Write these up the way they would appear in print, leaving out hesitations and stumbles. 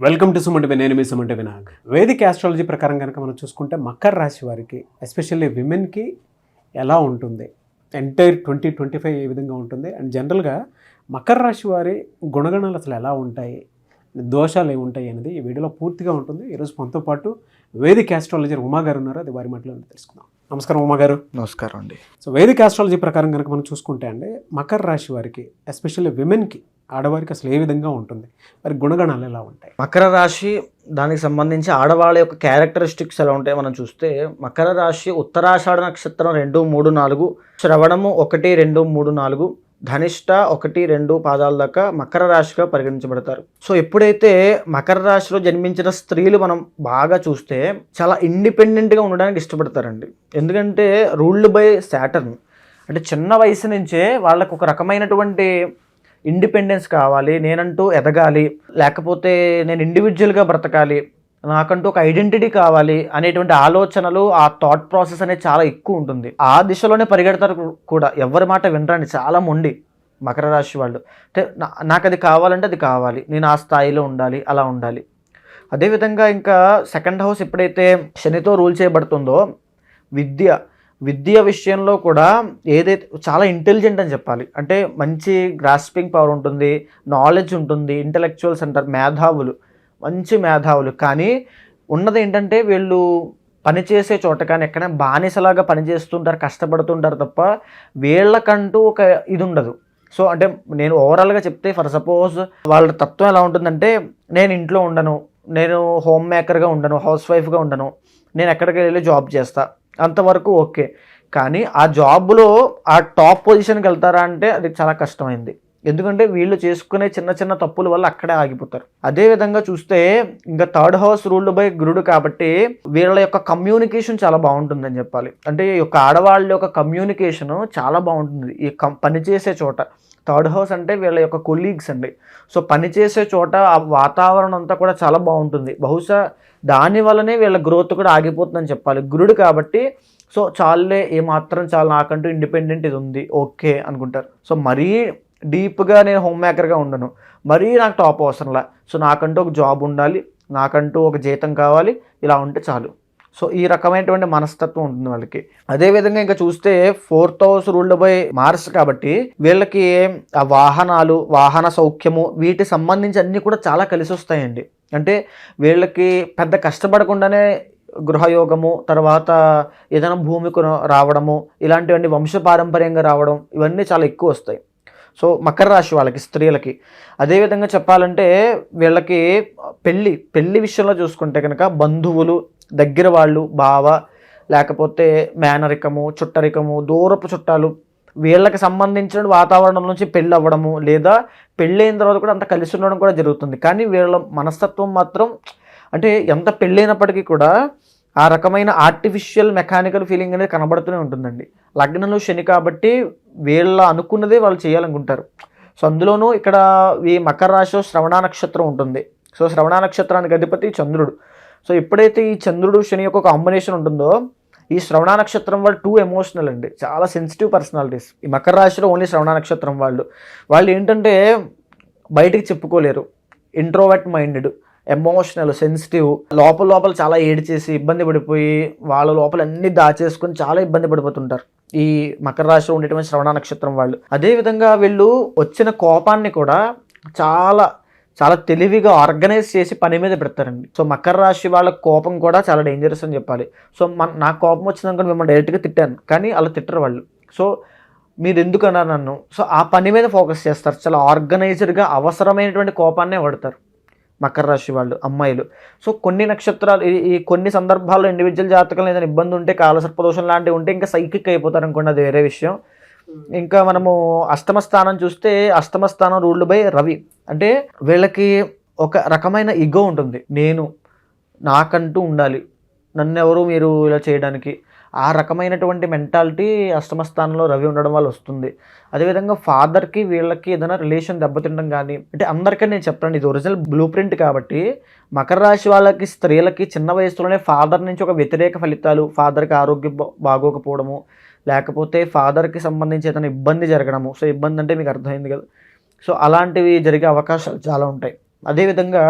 Welcome to సుమంటి నేను మీ సుమంటి వినాయక్. వేదిక astrology ప్రకారం కనుక మనం చూసుకుంటే మకర రాశి వారికి ఎస్పెషల్లీ విమెన్కి ఎలా ఉంటుంది, ఎంటైర్ 2025 ఏ విధంగా ఉంటుంది అండ్ జనరల్గా మకర రాశి వారి గుణగణాలు అసలు ఎలా ఉంటాయి, దోషాలు ఏముంటాయి అనేది ఈ వీడియోలో పూర్తిగా ఉంటుంది. ఈరోజు మనతో పాటు వేదిక ఆస్ట్రాలజర్ ఉమా గారు ఉన్నారు, అది వారి మాటలో తెలుసుకుందాం. నమస్కారం ఉమా గారు. నమస్కారం అండి. సో వేదిక ఆస్ట్రాలజీ ప్రకారం కనుక మనం చూసుకుంటే అండి మకర రాశి వారికి ఎస్పెషల్లీ విమెన్కి, ఆడవారికి అసలు ఏ విధంగా ఉంటుంది, వారి గుణగణాలు ఎలా ఉంటాయి? మకర రాశి దానికి సంబంధించి ఆడవాళ్ళ యొక్క క్యారెక్టరిస్టిక్స్ ఎలా ఉంటాయి మనం చూస్తే, మకర రాశి ఉత్తరాషాఢ నక్షత్రం 2, 3, 4, శ్రవణము 1, 2, 3, 4, ధనిష్ట 1, 2 పాదాల దాకా మకర రాశిగా పరిగణించబడతారు. సో ఎప్పుడైతే మకర రాశిలో జన్మించిన స్త్రీలు మనం బాగా చూస్తే చాలా ఇండిపెండెంట్గా ఉండడానికి ఇష్టపడతారండి. ఎందుకంటే రూల్డ్ బై సాటర్న్, అంటే చిన్న వయసు నుంచే వాళ్ళకు ఒక రకమైనటువంటి ఇండిపెండెన్స్ కావాలి, నేనంటూ ఎదగాలి, లేకపోతే నేను ఇండివిజువల్గా బ్రతకాలి, నాకంటూ ఒక ఐడెంటిటీ కావాలి అనేటువంటి ఆలోచనలు, ఆ థాట్ ప్రాసెస్ అనేది చాలా ఎక్కువ ఉంటుంది. ఆ దిశలోనే పరిగెడతారు కూడా, ఎవరి మాట వినరండి, చాలా మొండి మకర రాశి వాళ్ళు. అంటే నాకు అది కావాలంటే అది కావాలి, నేను ఆ స్థాయిలో ఉండాలి, అలా ఉండాలి. అదేవిధంగా ఇంకా సెకండ్ హౌస్ ఎప్పుడైతే శనితో రూల్ చేయబడుతుందో, విద్య విషయంలో కూడా ఏదైతే చాలా ఇంటెలిజెంట్ అని చెప్పాలి, అంటే మంచి గ్రాస్పింగ్ పవర్ ఉంటుంది, నాలెడ్జ్ ఉంటుంది, ఇంటలెక్చువల్స్ అంటారు, మేధావులు, మంచి మేధావులు. కానీ ఉన్నది ఏంటంటే వీళ్ళు పనిచేసే చోట కానీ ఎక్కడైనా బానిసలాగా పనిచేస్తుంటారు, కష్టపడుతుంటారు తప్ప వీళ్ళకంటూ ఒక ఇది ఉండదు. సో అంటే నేను ఓవరాల్గా చెప్తే, ఫర్ సపోజ్ వాళ్ళ తత్వం ఎలా ఉంటుందంటే, నేను ఇంట్లో ఉండను, నేను హోమ్ మేకర్గా ఉండను, హౌస్ వైఫ్గా ఉండను, నేను ఎక్కడికి వెళ్ళి జాబ్ చేస్తా, అంతవరకు ఓకే. కానీ ఆ జాబ్లో ఆ టాప్ పొజిషన్కి వెళ్తారా అంటే అది చాలా కష్టమైంది. ఎందుకంటే వీళ్ళు చేసుకునే చిన్న చిన్న తప్పుల వల్ల అక్కడే ఆగిపోతారు. అదేవిధంగా చూస్తే ఇంకా థర్డ్ హౌస్ రూల్డ్ బై గురుడు కాబట్టి వీళ్ళ యొక్క కమ్యూనికేషన్ చాలా బాగుంటుందని చెప్పాలి. అంటే ఈ యొక్క ఆడవాళ్ళ యొక్క కమ్యూనికేషన్ చాలా బాగుంటుంది ఈ పనిచేసే చోట. థర్డ్ హౌస్ అంటే వీళ్ళ యొక్క కొలీగ్స్ అండి. సో పనిచేసే చోట ఆ వాతావరణం అంతా కూడా చాలా బాగుంటుంది. బహుశా దాని వల్లనే వీళ్ళ గ్రోత్ కూడా ఆగిపోతుందని చెప్పాలి. గురుడు కాబట్టి సో చాలే, ఏమాత్రం చాలా, నాకంటూ ఇండిపెండెంట్ ఇది ఉంది, ఓకే అనుకుంటారు. సో మరీ డీప్గా నేను హోమ్ మేకర్గా ఉండను, మరీ నాకు టాప్ అవసరంలా, సో నాకంటూ ఒక జాబ్ ఉండాలి, నాకంటూ ఒక జీతం కావాలి, ఇలా ఉంటే చాలు. సో ఈ రకమైనటువంటి మనస్తత్వం ఉంటుంది వాళ్ళకి. అదేవిధంగా ఇంకా చూస్తే fourth house ruled by Mars కాబట్టి వీళ్ళకి ఆ వాహనాలు, వాహన సౌఖ్యము, వీటి సంబంధించి అన్నీ కూడా చాలా కలిసి వస్తాయండి. అంటే వీళ్ళకి పెద్ద కష్టపడకుండానే గృహయోగము, తర్వాత ఏదైనా భూమికి రావడము, ఇలాంటివన్నీ వంశపారంపర్యంగా రావడం, ఇవన్నీ చాలా ఎక్కువ వస్తాయి. సో మకర రాశి వాళ్ళకి, స్త్రీలకి. అదేవిధంగా చెప్పాలంటే వీళ్ళకి పెళ్ళి విషయంలో చూసుకుంటే కనుక బంధువులు, దగ్గర వాళ్ళు, బావ, లేకపోతే మేనరికము, చుట్టరికము, దూరపు చుట్టాలు, వీళ్ళకి సంబంధించిన వాతావరణం నుంచి పెళ్ళి అవ్వడము, లేదా పెళ్ళైన తర్వాత కూడా అంత కలిసి ఉండడం కూడా జరుగుతుంది. కానీ వీళ్ళ మనస్తత్వం మాత్రం, అంటే ఎంత పెళ్ళైనప్పటికీ కూడా ఆ రకమైన ఆర్టిఫిషియల్ మెకానికల్ ఫీలింగ్ అనేది కనబడుతూనే ఉంటుందండి. లగ్నంలో శని కాబట్టి వీళ్ళ అనుకున్నదే వాళ్ళు చేయాలనుకుంటారు. సో అందులోనూ ఇక్కడ ఈ మకర రాశిలో శ్రవణ నక్షత్రం ఉంటుంది. సో శ్రవణ నక్షత్రానికి అధిపతి చంద్రుడు. సో ఎప్పుడైతే ఈ చంద్రుడు శని యొక్క కాంబినేషన్ ఉంటుందో, ఈ శ్రవణ నక్షత్రం వాళ్ళు టూ ఎమోషనల్ అండి, చాలా సెన్సిటివ్ పర్సనాలిటీస్. ఈ మకర రాశిలో ఓన్లీ శ్రవణ నక్షత్రం వాళ్ళు ఏంటంటే బయటికి చెప్పుకోలేరు, ఇంట్రోవర్ట్ మైండెడ్, ఎమోషనల్, సెన్సిటివ్, లోపల చాలా ఏడ్చేసి ఇబ్బంది పడిపోయి వాళ్ళ లోపల అన్ని దాచేసుకొని చాలా ఇబ్బంది పడిపోతుంటారు ఈ మకర రాశిలో ఉండేటువంటి శ్రవణ నక్షత్రం వాళ్ళు. అదేవిధంగా వీళ్ళు వచ్చిన కోపాన్ని కూడా చాలా చాలా తెలివిగా ఆర్గనైజ్ చేసి పని మీద పెడతారండి. సో మకర రాశి వాళ్ళ కోపం కూడా చాలా డేంజరస్ అని చెప్పాలి. సో నాకు కోపం వచ్చిందనుకోండి, మిమ్మల్ని డైరెక్ట్గా తిట్టాను, కానీ అలా తిట్టరు వాళ్ళు. సో మీరు ఎందుకు అన్నారు నన్ను, సో ఆ పని మీద ఫోకస్ చేస్తారు, చాలా ఆర్గనైజ్డ్గా అవసరమైనటువంటి కోపాన్నే వాడతారు మకర రాశి వాళ్ళు, అమ్మాయిలు. సో కొన్ని నక్షత్రాలు, ఈ కొన్ని సందర్భాల్లో ఇండివిజువల్ జాతకంలో ఏదైనా ఇబ్బంది ఉంటే, కాలసర్పదోషం లాంటివి ఉంటే ఇంకా సైకిక్ అయిపోతారు అనుకోండి, అది వేరే విషయం. ఇంకా మనము అష్టమ స్థానం చూస్తే, అష్టమ స్థానం రూల్డ్ బై రవి. అంటే వీళ్ళకి ఒక రకమైన ఇగో ఉంటుంది, నేను నాకంటూ ఉండాలి, నన్ను ఎవరు మీరు ఇలా చేయడానికి, ఆ రకమైనటువంటి మెంటాలిటీ అష్టమ స్థానంలో రవి ఉండడం వల్ల వస్తుంది. అదేవిధంగా ఫాదర్కి వీళ్ళకి ఏదైనా రిలేషన్ దెబ్బతినడం కానీ, అంటే అందరికీ నేను చెప్పండి, ఇది ఒరిజినల్ బ్లూ ప్రింట్ కాబట్టి మకర రాశి వాళ్ళకి, స్త్రీలకి చిన్న వయసులోనే ఫాదర్ నుంచి ఒక వ్యతిరేక ఫలితాలు, ఫాదర్కి ఆరోగ్యం బాగోకపోవడము, లేకపోతే ఫాదర్కి సంబంధించి ఏదైనా ఇబ్బంది జరగడము. సో ఇబ్బంది అంటే మీకు అర్థమైంది కదా. సో అలాంటివి జరిగే అవకాశాలు చాలా ఉంటాయి. అదేవిధంగా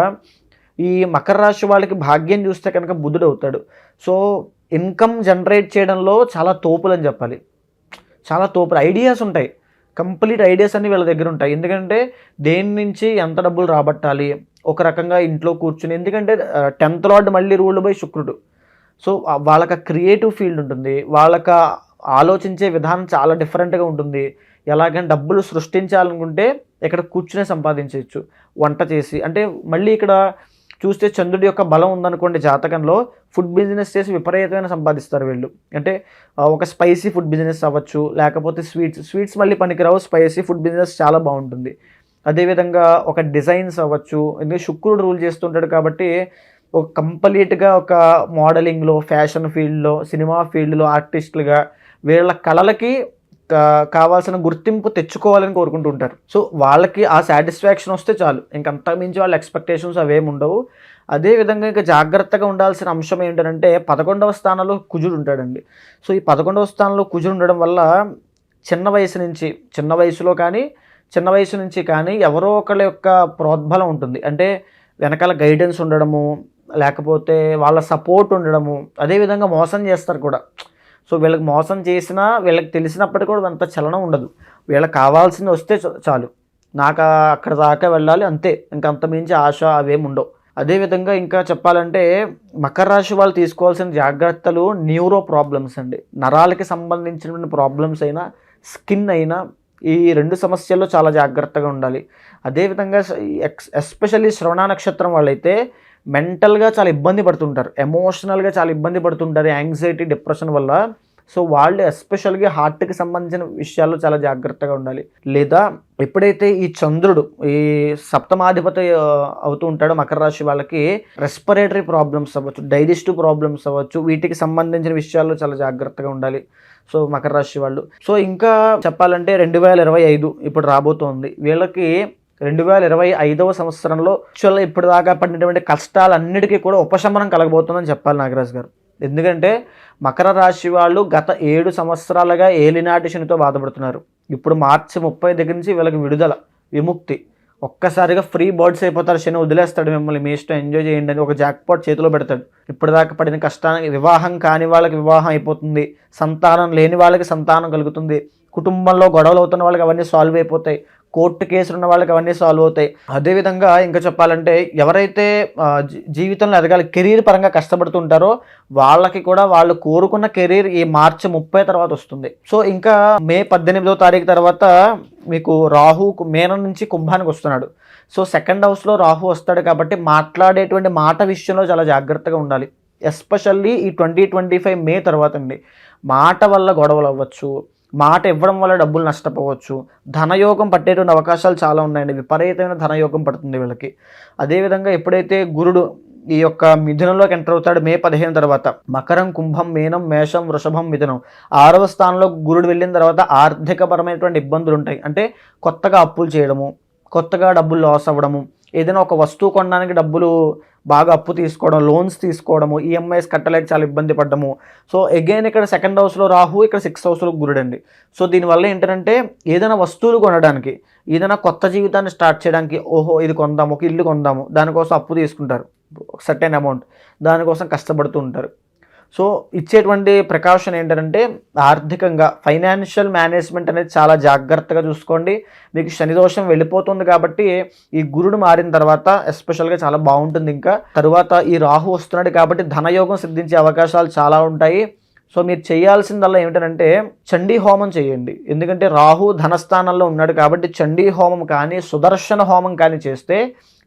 ఈ మకర రాశి వాళ్ళకి భాగ్యం చూస్తే కనుక బుధుడు అవుతాడు. సో ఇన్కమ్ జనరేట్ చేయడంలో చాలా తోపులు అని చెప్పాలి. చాలా తోపులు ఐడియాస్ ఉంటాయి, కంప్లీట్ ఐడియాస్ అన్ని వీళ్ళ దగ్గర ఉంటాయి. ఎందుకంటే దేని నుంచి ఎంత డబ్బులు రాబట్టాలి, ఒక రకంగా ఇంట్లో కూర్చుని, ఎందుకంటే 10th లార్డ్ మళ్ళీ రూల్డ్ బై శుక్రుడు. సో వాళ్ళకి క్రియేటివ్ ఫీల్డ్ ఉంటుంది, వాళ్ళకి ఆలోచించే విధానం చాలా డిఫరెంట్గా ఉంటుంది. ఎలాగైనా డబ్బులు సృష్టించాలనుకుంటే ఇక్కడ కూర్చునే సంపాదించవచ్చు, వంట చేసి. అంటే మళ్ళీ ఇక్కడ చూస్తే చంద్రుడి యొక్క బలం ఉందనుకోండి జాతకంలో, ఫుడ్ బిజినెస్ చేసి విపరీతమైన సంపాదిస్తారు వీళ్ళు. అంటే ఒక స్పైసీ ఫుడ్ బిజినెస్ అవ్వచ్చు, లేకపోతే స్వీట్స్ మళ్ళీ పనికిరావు, స్పైసీ ఫుడ్ బిజినెస్ చాలా బాగుంటుంది. అదేవిధంగా ఒక డిజైన్స్ అవ్వచ్చు, ఎందుకంటే శుక్రుడు రూల్ చేస్తుంటాడు కాబట్టి ఒక కంప్లీట్గా ఒక మోడలింగ్లో, ఫ్యాషన్ ఫీల్డ్లో, సినిమా ఫీల్డ్లో ఆర్టిస్టులుగా వీళ్ళ కళలకి కావాల్సిన గుర్తింపు తెచ్చుకోవాలని కోరుకుంటూ ఉంటారు. సో వాళ్ళకి ఆ సాటిస్ఫాక్షన్ వస్తే చాలు, ఇంకంతకు మించి వాళ్ళ ఎక్స్పెక్టేషన్స్ అవేమి ఉండవు. అదేవిధంగా ఇంకా జాగ్రత్తగా ఉండాల్సిన అంశం ఏంటంటే 11వ స్థానంలో కుజుడు ఉంటాడండి. సో ఈ 11వ స్థానంలో కుజుడు ఉండడం వల్ల చిన్న వయసు నుంచి కానీ ఎవరో ఒకళ్ళ యొక్క ప్రోద్బలం ఉంటుంది. అంటే వెనకాల గైడెన్స్ ఉండడము, లేకపోతే వాళ్ళ సపోర్ట్ ఉండడము. అదేవిధంగా మోసం చేస్తారు కూడా. సో వీళ్ళకి మోసం చేసినా వీళ్ళకి తెలిసినప్పటికీ కూడా అంత చలనం ఉండదు. వీళ్ళకి కావాల్సింది వస్తే చాలు, నాకు అక్కడ దాకా వెళ్ళాలి అంతే, ఇంకంత మించి ఆశ అవేమి ఉండవు. అదేవిధంగా ఇంకా చెప్పాలంటే మకర రాశి వాళ్ళు తీసుకోవాల్సిన జాగ్రత్తలు న్యూరో ప్రాబ్లమ్స్ అండి. నరాలకి సంబంధించిన ప్రాబ్లమ్స్ అయినా, స్కిన్ అయినా, ఈ 2 సమస్యల్లో చాలా జాగ్రత్తగా ఉండాలి. అదేవిధంగా ఎస్పెషల్లీ శ్రవణ నక్షత్రం వాళ్ళైతే మెంటల్గా చాలా ఇబ్బంది పడుతుంటారు, ఎమోషనల్గా చాలా ఇబ్బంది పడుతుంటారు, యాంగ్జైటీ, డిప్రెషన్ వల్ల. సో వాళ్ళు ఎస్పెషల్గా హార్ట్కి సంబంధించిన విషయాల్లో చాలా జాగ్రత్తగా ఉండాలి. లేదా ఎప్పుడైతే ఈ చంద్రుడు ఈ సప్తమాధిపతి అవుతూ ఉంటాడో మకర రాశి వాళ్ళకి రెస్పిరేటరీ ప్రాబ్లమ్స్ అవ్వచ్చు, డైజెస్టివ్ ప్రాబ్లమ్స్ అవ్వచ్చు, వీటికి సంబంధించిన విషయాల్లో చాలా జాగ్రత్తగా ఉండాలి సో మకర రాశి వాళ్ళు. సో ఇంకా చెప్పాలంటే 2025 ఇప్పుడు రాబోతోంది. వీళ్ళకి 2025వ సంవత్సరంలో యాక్చువల్గా ఇప్పుడు దాకా పడినటువంటి కష్టాలన్నిటికీ కూడా ఉపశమనం కలగబోతుందని చెప్పాలి నాగరాజు గారు. ఎందుకంటే మకర రాశి వాళ్ళు గత 7 సంవత్సరాలుగా ఏలినాటి శనితో బాధపడుతున్నారు. ఇప్పుడు మార్చి 30 దగ్గర నుంచి వీళ్ళకి విముక్తి. ఒక్కసారిగా ఫ్రీ బర్డ్స్ అయిపోతారు, శని వదిలేస్తాడు మిమ్మల్ని, మీ ఇష్టం, ఎంజాయ్ చేయండి అని ఒక జాక్పాట్ చేతిలో పెడతాడు. ఇప్పటిదాకా పడిన కష్టానికి, వివాహం కాని వాళ్ళకి వివాహం అయిపోతుంది, సంతానం లేని వాళ్ళకి సంతానం కలుగుతుంది, కుటుంబంలో గొడవలు అవుతున్న వాళ్ళకి అవన్నీ సాల్వ్ అయిపోతాయి, కోర్టు కేసులు ఉన్న వాళ్ళకి అవన్నీ సాల్వ్ అవుతాయి. అదేవిధంగా ఇంకా చెప్పాలంటే ఎవరైతే జీవితంలో ఎదగాలి, కెరీర్ పరంగా కష్టపడుతుంటారో వాళ్ళకి కూడా వాళ్ళు కోరుకున్న కెరీర్ ఈ మార్చి 30 తర్వాత వస్తుంది. సో ఇంకా మే 18వ తారీఖు తర్వాత మీకు రాహు మేనం నుంచి కుంభానికి వస్తున్నాడు. సో 2nd హౌస్లో రాహు వస్తాడు కాబట్టి మాట్లాడేటువంటి మాట విషయంలో చాలా జాగ్రత్తగా ఉండాలి. ఎస్పెషల్లీ ఈ 2025 మే తర్వాత అండి, మాట వల్ల గొడవలు అవ్వచ్చు, మాట ఇవ్వడం వల్ల డబ్బులు నష్టపోవచ్చు, ధనయోగం పట్టేటువంటి అవకాశాలు చాలా ఉన్నాయండి. విపరీతమైన ధనయోగం పడుతుంది వీళ్ళకి. అదేవిధంగా ఎప్పుడైతే గురుడు ఈ యొక్క మిథునంలోకి ఎంటర్ అవుతాడు మే 15 తర్వాత, మకరం, కుంభం, మీనం, మేషం, వృషభం, మిథునం 6వ స్థానంలో గురుడు వెళ్ళిన తర్వాత ఆర్థికపరమైనటువంటి ఇబ్బందులు ఉంటాయి. అంటే కొత్తగా అప్పులు చేయడము, కొత్తగా డబ్బులు లాస్ అవ్వడము, ఏదైనా ఒక వస్తువు కొనడానికి డబ్బులు బాగా అప్పు తీసుకోవడం, లోన్స్ తీసుకోవడము, ఈఎంఐస్ కట్టలేక చాలా ఇబ్బంది పడ్డము. సో అగైన్ ఇక్కడ 2nd హౌస్లో రాహు, ఇక్కడ 6th హౌస్లో గురుడు అండి. సో దీనివల్ల ఏంటంటే ఏదైనా వస్తువులు కొనడానికి, ఏదైనా కొత్త జీవితాన్ని స్టార్ట్ చేయడానికి, ఓహో ఇది కొందాము, ఒక ఇల్లు కొందాము, దానికోసం అప్పు తీసుకుంటారు సర్టెన్ అమౌంట్, దానికోసం కష్టపడుతూ ఉంటారు. సో ఇచ్చేటువంటి ప్రికాషన్ ఏంటంటే ఆర్థికంగా ఫైనాన్షియల్ మేనేజ్మెంట్ అనేది చాలా జాగ్రత్తగా చూసుకోండి. మీకు శని దోషం వెళ్ళిపోతుంది కాబట్టి ఈ గురుడు మారిన తర్వాత ఎస్పెషల్గా చాలా బాగుంటుంది. ఇంకా తరువాత ఈ రాహు వస్తున్నాడు కాబట్టి ధనయోగం సిద్ధించే అవకాశాలు చాలా ఉంటాయి. సో మీరు చేయాల్సిందల్లా ఏమిటంటే చండీ హోమం చేయండి. ఎందుకంటే రాహు ధనస్థానంలో ఉన్నాడు కాబట్టి చండీ హోమం కానీ, సుదర్శన హోమం కానీ చేస్తే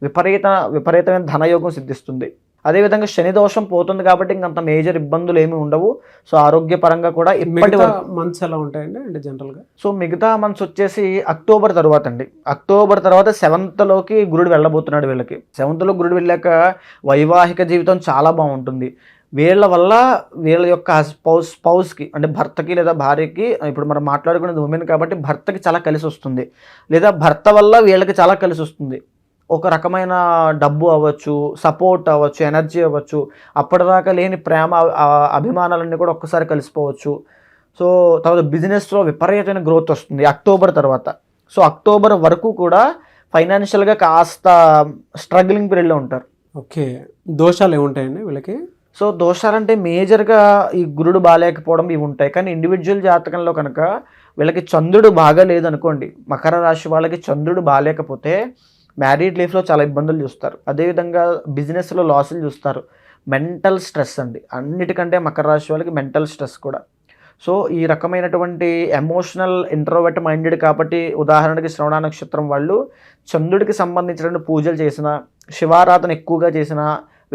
విపరీతమైన ధనయోగం సిద్ధిస్తుంది. అదేవిధంగా శని దోషం పోతుంది కాబట్టి ఇంకంత మేజర్ ఇబ్బందులు ఏమి ఉండవు. సో ఆరోగ్యపరంగా కూడా ఇప్పటి మంత్స్ ఎలా ఉంటాయండి అంటే జనరల్గా? సో మిగతా మంత్స్ వచ్చేసి అక్టోబర్ తర్వాత అండి. అక్టోబర్ తర్వాత 7th లోకి గురుడు వెళ్ళబోతున్నాడు వీళ్ళకి. 7th లో గురుడు వెళ్ళాక వైవాహిక జీవితం చాలా బాగుంటుంది. వీళ్ళ వల్ల వీళ్ళ యొక్క స్పౌస్కి అంటే భర్తకి లేదా భార్యకి, ఇప్పుడు మనం మాట్లాడుకునేది ఉమెన్ కాబట్టి భర్తకి చాలా కలిసి వస్తుంది, లేదా భర్త వల్ల వీళ్ళకి చాలా కలిసి వస్తుంది. ఒక రకమైన డబ్బు అవ్వచ్చు, సపోర్ట్ అవ్వచ్చు, ఎనర్జీ అవ్వచ్చు, అప్పటిదాకా లేని ప్రేమ, అభిమానాలన్నీ కూడా ఒక్కసారి కలిసిపోవచ్చు. సో తర్వాత బిజినెస్లో విపరీతమైన గ్రోత్ వస్తుంది అక్టోబర్ తర్వాత. సో అక్టోబర్ వరకు కూడా ఫైనాన్షియల్గా కాస్త స్ట్రగ్లింగ్ పీరియడ్లో ఉంటారు. ఓకే, దోషాలు ఏముంటాయండి వీళ్ళకి? సో దోషాలంటే మేజర్గా ఈ గురుడు బాగాలేకపోవడం ఇవి ఉంటాయి. కానీ ఇండివిజువల్ జాతకంలో కనుక వీళ్ళకి చంద్రుడు బాగా లేదనుకోండి, మకర రాశి వాళ్ళకి చంద్రుడు బాగాలేకపోతే మ్యారీడ్ లైఫ్లో చాలా ఇబ్బందులు చూస్తారు. అదేవిధంగా బిజినెస్లో లాసులు చూస్తారు. మెంటల్ స్ట్రెస్ అండి, అన్నిటికంటే మకర రాశి వాళ్ళకి మెంటల్ స్ట్రెస్ కూడా. సో ఈ రకమైనటువంటి ఎమోషనల్ ఇంట్రోవర్ట్ మైండెడ్ కాబట్టి, ఉదాహరణకి శ్రవణ నక్షత్రం వాళ్ళు చంద్రుడికి సంబంధించినటువంటి పూజలు చేసిన, శివారాధన ఎక్కువగా చేసిన,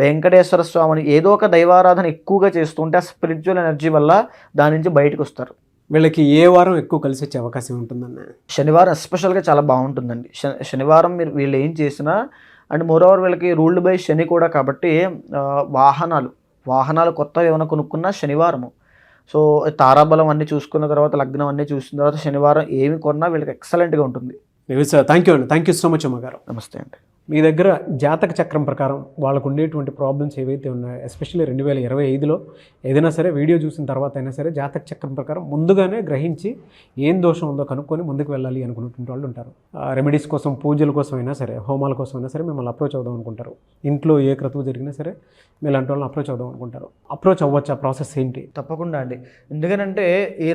వెంకటేశ్వర స్వామిని ఏదో ఒక దైవారాధన ఎక్కువగా చేస్తుంటే ఆ స్పిరిచువల్ ఎనర్జీ వల్ల దాని నుంచి బయటకు వస్తారు. వీళ్ళకి ఏ వారం ఎక్కువ కలిసి వచ్చే అవకాశం ఉంటుందన్న? శనివారం ఎస్పెషల్గా చాలా బాగుంటుందండి. శనివారం మీరు వీళ్ళు ఏం చేసినా, అండ్ మోరోవర్ వీళ్ళకి రూల్డ్ బై శని కూడా కాబట్టి వాహనాలు కొత్తవి ఏమైనా కొనుక్కున్నా శనివారము. సో తారాబలం అన్నీ చూసుకున్న తర్వాత, లగ్నం అన్నీ చూసిన తర్వాత శనివారం ఏమి కొన్నా వీళ్ళకి ఎక్సలెంట్గా ఉంటుంది. థ్యాంక్ యూ అండి, థ్యాంక్ యూ సో మచ్ అమ్మగారు. నమస్తే అండి. మీ దగ్గర జాతక చక్రం ప్రకారం వాళ్ళకు ఉండేటువంటి ప్రాబ్లమ్స్ ఏవైతే ఉన్నాయో, ఎస్పెషల్లీ 2025లో ఏదైనా సరే వీడియో చూసిన తర్వాత అయినా సరే జాతక చక్రం ప్రకారం ముందుగానే గ్రహించి ఏం దోషం ఉందో కనుక్కొని ముందుకు వెళ్ళాలి అనుకున్నటువంటి వాళ్ళు ఉంటారు. రెమెడీస్ కోసం, పూజల కోసం అయినా సరే, హోమాల కోసం అయినా సరే మిమ్మల్ని అప్రోచ్ అవుదాం అనుకుంటారు. ఇంట్లో ఏ క్రతువు జరిగినా సరే మీలాంటి వాళ్ళని అప్రోచ్ అవుదాం అనుకుంటారు. అప్రోచ్ అవ్వచ్చు, ఆ ప్రాసెస్ ఏంటి? తప్పకుండా అండి. ఎందుకనంటే ఈ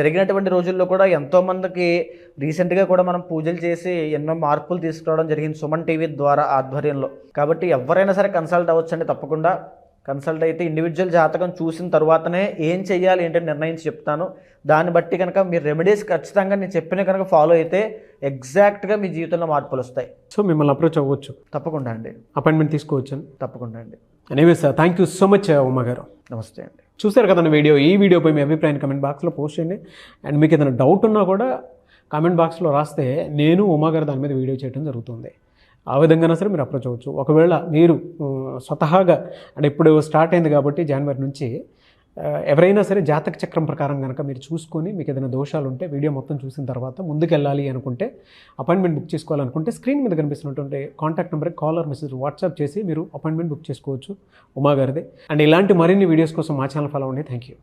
జరిగినటువంటి రోజుల్లో కూడా ఎంతోమందికి రీసెంట్గా కూడా మనం పూజలు చేసి ఎన్నో మార్పులు తీసుకురావడం జరిగింది సుమన్ టీవీ ద్వారా ఆధ్వర్యంలో. కాబట్టి ఎవరైనా సరే కన్సల్ట్ అవ్వచ్చండి. తప్పకుండా కన్సల్ట్ అయితే ఇండివిజువల్ జాతకం చూసిన తర్వాతనే ఏం చెయ్యాలి ఏంటంటే నిర్ణయించి చెప్తాను. దాన్ని బట్టి కనుక మీరు రెమెడీస్ ఖచ్చితంగా నేను చెప్పిన కనుక ఫాలో అయితే ఎగ్జాక్ట్గా మీ జీవితంలో మార్పులు వస్తాయి. సో మిమ్మల్ని అప్రోచ్ అవ్వచ్చు. తప్పకుండా అండి. అపాయింట్మెంట్ తీసుకోవచ్చు. తప్పకుండా అండి. Anyways thank you so much Uma గారు. నమస్తే అండి. చూశారు కదండి వీడియో. ఈ వీడియోపై మీ అభిప్రాయాన్ని కమెంట్ బాక్స్లో పోస్ట్ చేయండి. అండ్ మీకు ఏదైనా డౌట్ ఉన్నా కూడా కామెంట్ బాక్స్లో రాస్తే నేను ఉమా గారు దాని మీద వీడియో చేయడం జరుగుతుంది. ఆ విధంగా సరే మీరు అప్రోచ్ అవ్వచ్చు. ఒకవేళ మీరు స్వతహాగా అంటే ఇప్పుడు స్టార్ట్ అయింది కాబట్టి జనవరి నుంచి ఎవరైనా సరే జాతక చక్రం ప్రకారం కనుక మీరు చూసుకొని మీకు ఏదైనా దోషాలు ఉంటే వీడియో మొత్తం చూసిన తర్వాత ముందుకెళ్ళాలి అనుకుంటే, అపాయింట్మెంట్ బుక్ చేసుకోవాలనుకుంటే స్క్రీన్ మీద కనిపిస్తున్నటువంటి కాంటాక్ట్ నెంబర్కి కాల్ ఆర్ మెసేజ్ వాట్సాప్ చేసి మీరు అపాయింట్మెంట్ బుక్ చేసుకోవచ్చు ఉమా గారిది. అండ్ ఇలాంటి మరిన్ని వీడియోస్ కోసం మా ఛానల్ ఫాలో అవ్వండి. Thank you.